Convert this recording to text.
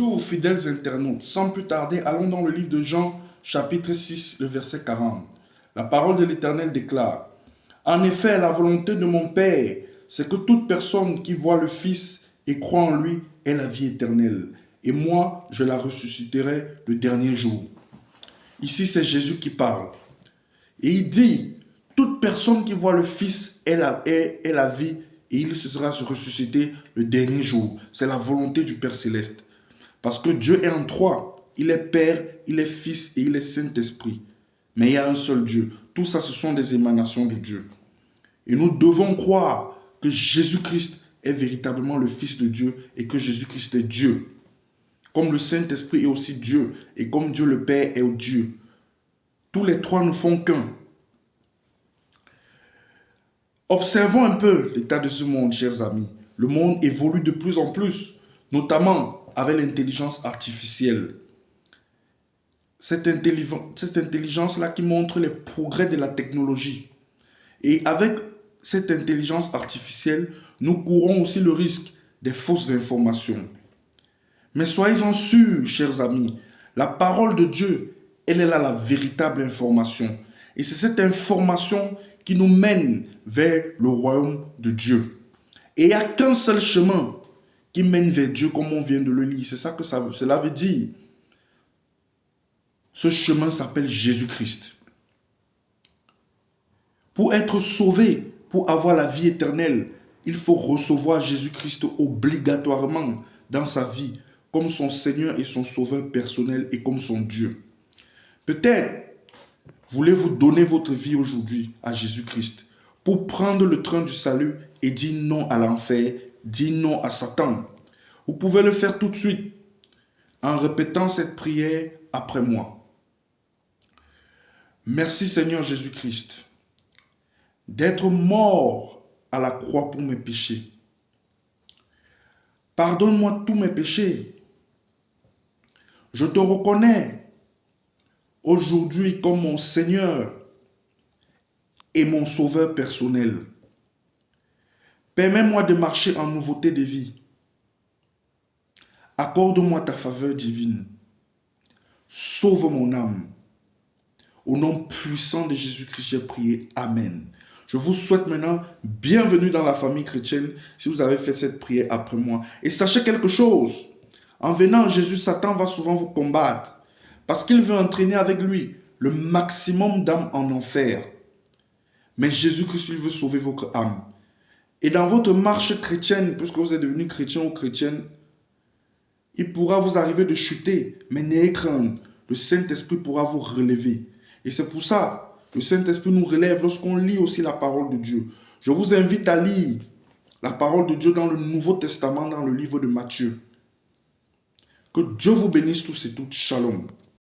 Bonjour fidèles internautes, sans plus tarder, allons dans le livre de Jean, chapitre 6, le verset 40. La parole de l'Éternel déclare: En effet, la volonté de mon Père, c'est que toute personne qui voit le Fils et croit en lui ait la vie éternelle. Et moi, je la ressusciterai le dernier jour. Ici, c'est Jésus qui parle. Et il dit, toute personne qui voit le Fils ait la vie et il se sera ressuscité le dernier jour. C'est la volonté du Père Céleste. Parce que Dieu est en trois. Il est Père, il est Fils et il est Saint-Esprit. Mais il y a un seul Dieu. Tout ça, ce sont des émanations de Dieu. Et nous devons croire que Jésus-Christ est véritablement le Fils de Dieu et que Jésus-Christ est Dieu. Comme le Saint-Esprit est aussi Dieu et comme Dieu le Père est Dieu. Tous les trois ne font qu'un. Observons un peu l'état de ce monde, chers amis. Le monde évolue de plus en plus, notamment avec l'intelligence artificielle. Cette intelligence-là qui montre les progrès de la technologie. Et avec cette intelligence artificielle, nous courons aussi le risque des fausses informations. Mais soyez-en sûrs, chers amis, la parole de Dieu, elle est là la véritable information. Et c'est cette information qui nous mène vers le royaume de Dieu. Et il n'y a qu'un seul chemin qui mène vers Dieu, comme on vient de le lire. C'est ça que cela veut dire. Ce chemin s'appelle Jésus-Christ. Pour être sauvé, pour avoir la vie éternelle, il faut recevoir Jésus-Christ obligatoirement dans sa vie, comme son Seigneur et son Sauveur personnel et comme son Dieu. Peut-être voulez-vous donner votre vie aujourd'hui à Jésus-Christ pour prendre le train du salut et dire non à l'enfer, dire non à Satan. Vous pouvez le faire tout de suite en répétant cette prière après moi. Merci Seigneur Jésus-Christ d'être mort à la croix pour mes péchés. Pardonne-moi tous mes péchés. Je te reconnais aujourd'hui comme mon Seigneur et mon Sauveur personnel. Permets-moi de marcher en nouveauté de vie. Accorde-moi ta faveur divine. Sauve mon âme. Au nom puissant de Jésus-Christ, j'ai prié. Amen. Je vous souhaite maintenant bienvenue dans la famille chrétienne si vous avez fait cette prière après moi. Et sachez quelque chose. En venant, Jésus, Satan va souvent vous combattre parce qu'il veut entraîner avec lui le maximum d'âmes en enfer. Mais Jésus-Christ, lui, veut sauver votre âme. Et dans votre marche chrétienne, puisque vous êtes devenu chrétien ou chrétienne, il pourra vous arriver de chuter, mais n'ayez crainte. Le Saint-Esprit pourra vous relever. Et c'est pour ça que le Saint-Esprit nous relève lorsqu'on lit aussi la parole de Dieu. Je vous invite à lire la parole de Dieu dans le Nouveau Testament, dans le livre de Matthieu. Que Dieu vous bénisse tous et toutes. Shalom.